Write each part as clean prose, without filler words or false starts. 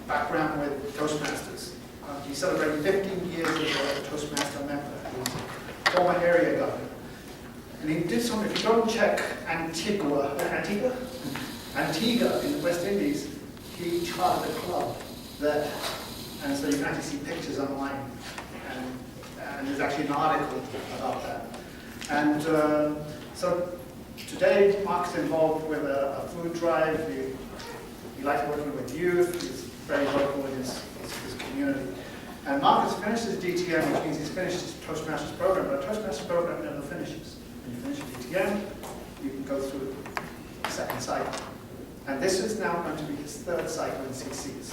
background with Toastmasters. He celebrated 15 years as a Toastmaster member. He was a former area governor. And he did something, if you go and check Antigua in the West Indies, he chartered a club there. And so you can actually see pictures online. And there's actually an article about that. And so today, Mark's involved with a food drive. He likes working with youth. He's very local in his community. And Mark has finished his DTM, which means he's finished his Toastmasters program. But a Toastmasters program never finishes. When you finish your DTM, you can go through the second cycle. And this is now going to be his third cycle in CCs.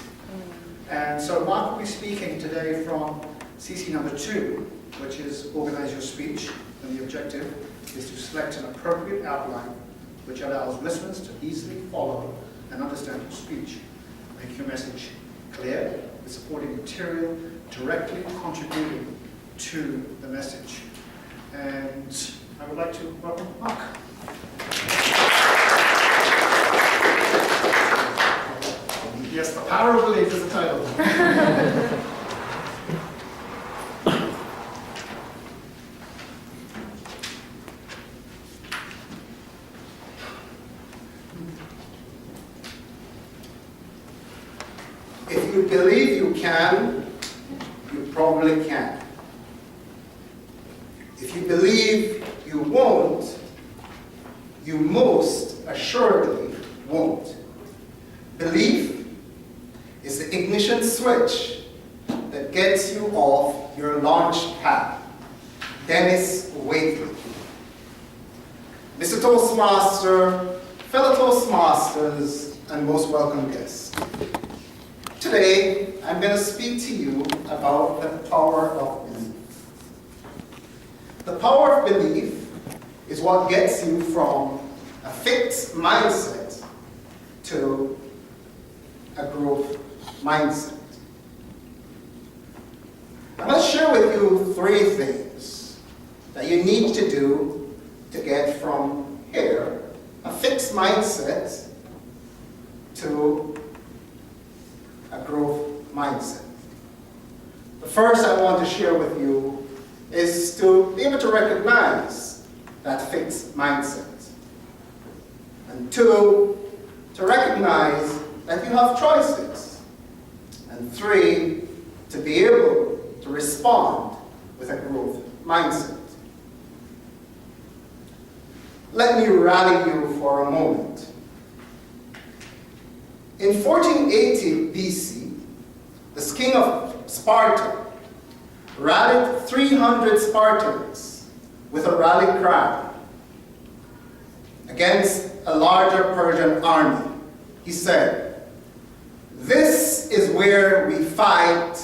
And so Mark will be speaking today from CC number 2, which is Organize Your Speech. And the objective is to select an appropriate outline which allows listeners to easily follow and understand your speech. Make your message clear with supporting material directly contributing to the message. And I would like to welcome Mark. Yes, The Power of Belief is the title. If you believe you can, you probably can. If you believe you won't, you most assuredly won't. Belief is the ignition switch that gets you off your launch pad. Dennis Waitley. Mr. Toastmaster, fellow Toastmasters, and most welcome guests. Today, I'm going to speak to you about the power of belief. The power of belief is what gets you from a fixed mindset to a growth mindset. I'm going to share with you 3 things that you need to do to get from here, a fixed mindset, to a growth mindset. The first I want to share with you is to be able to recognize that fixed mindset. And 2, to recognize that you have choices. And 3, to be able to respond with a growth mindset. Let me rally you for a moment. In 1480 BC, the king of Sparta rallied 300 Spartans with a rally cry against a larger Persian army. He said, "This is where we fight.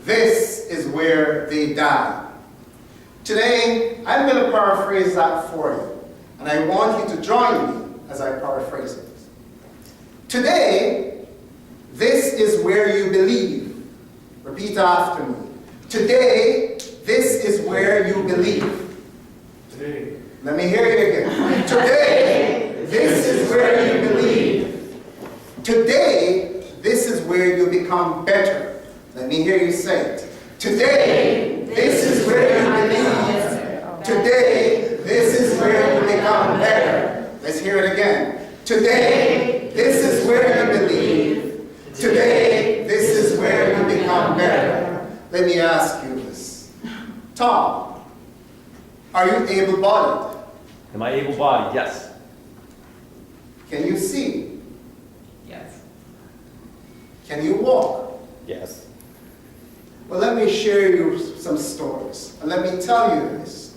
This is where they die." Today, I'm going to paraphrase that for you, and I want you to join me as I paraphrase it. Today, this is where you believe. Repeat after me. Today, this is where you believe. Today. Let me hear you again. Today, this is where you believe. Today, this is where you become better. Let me hear you say it. Today, this is where you believe. Today, this is where you become better. Let's hear it again. Today, this is where you believe. Today, this is where you become better. Let me ask you this. Tom, are you able-bodied? Am I able-bodied? Yes. Can you see? Yes. Can you walk? Yes. Well, let me share you some stories. And let me tell you this.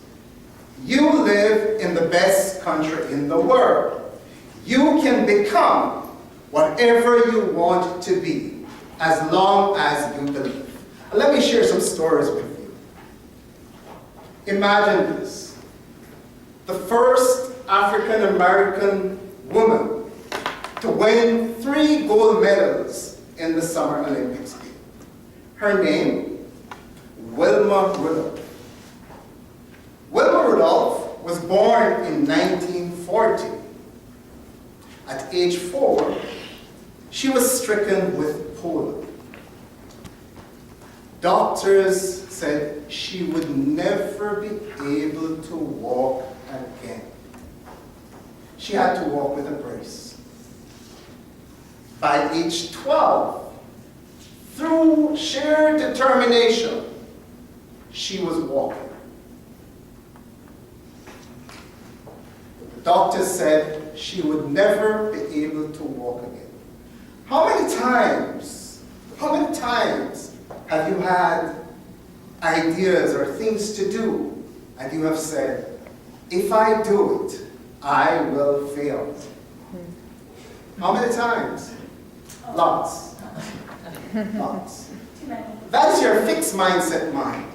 You live in the best country in the world. You can become whatever you want to be, as long as you believe. And let me share some stories with you. Imagine this. The first African-American woman to win 3 gold medals in the Summer Olympics Games. Her name, Wilma Rudolph. Wilma Rudolph was born in 1940. At age 4, She was stricken with polio. Doctors said she would never be able to walk again. She had to walk with a brace. By age 12, through sheer determination, she was walking. The doctor said she would never be able to walk again. How many times have you had ideas or things to do and you have said, if I do it, I will fail? How many times? Lots. Lots. That is your fixed mindset mind.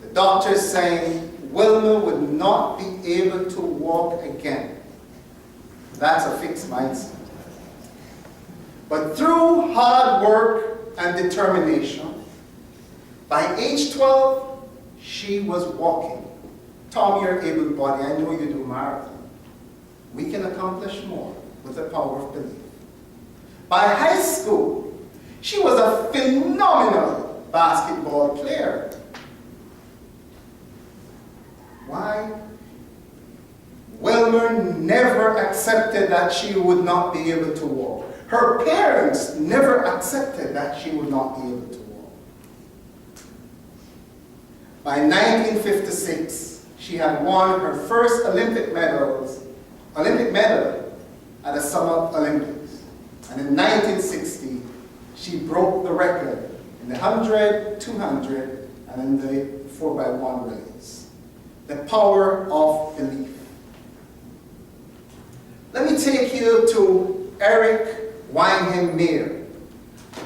The doctor is saying Wilma would not be able to walk again. That's a fixed mindset. But through hard work and determination, by age 12, she was walking. Tom, you're able-bodied. I know you do marathon. We can accomplish more with the power of belief. By high school, she was a phenomenal basketball player. Why? Wilmer never accepted that she would not be able to walk. Her parents never accepted that she would not be able to walk. By 1956, she had won her first Olympic medal at the Summer Olympics. And in 1960, she broke the record in the 100, 200, and in the 4x1 relays. The power of belief. Let me take you to Eric Wyneham Mayer.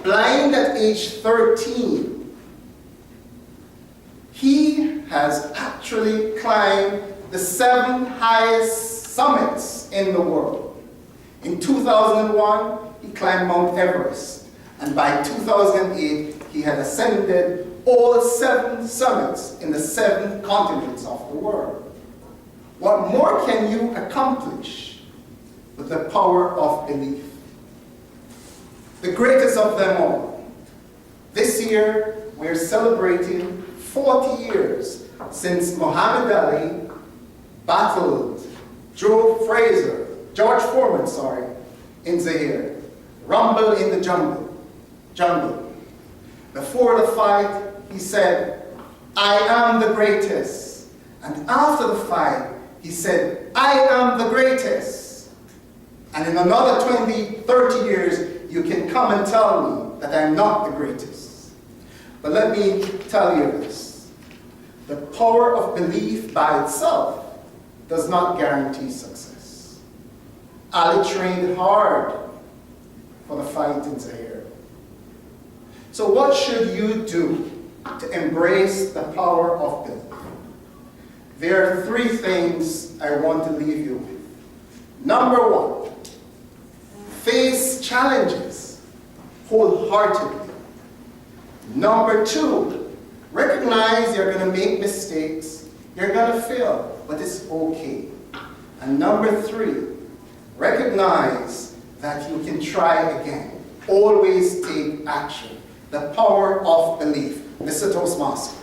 Blind at age 13, he has actually climbed the 7 highest summits in the world. In 2001, he climbed Mount Everest, and by 2008, he had ascended all 7 summits in the 7 continents of the world. What more can you accomplish with the power of belief? The greatest of them all. This year, we're celebrating 40 years since Muhammad Ali battled George Foreman, in Zaire. Rumble in the jungle. Before the fight, he said, I am the greatest. And after the fight, he said, I am the greatest. And in another 20, 30 years, you can come and tell me that I'm not the greatest. But let me tell you this. The power of belief by itself does not guarantee success. Ali trained hard for the fight in Zaire. So what should you do to embrace the power of belief? There are 3 things I want to leave you with. Number 1, face challenges wholeheartedly. Number 2, recognize you're going to make mistakes, you're going to fail, but it's okay. And number 3, recognize that you can try again. Always take action. The power of belief. Mr. Toastmaster.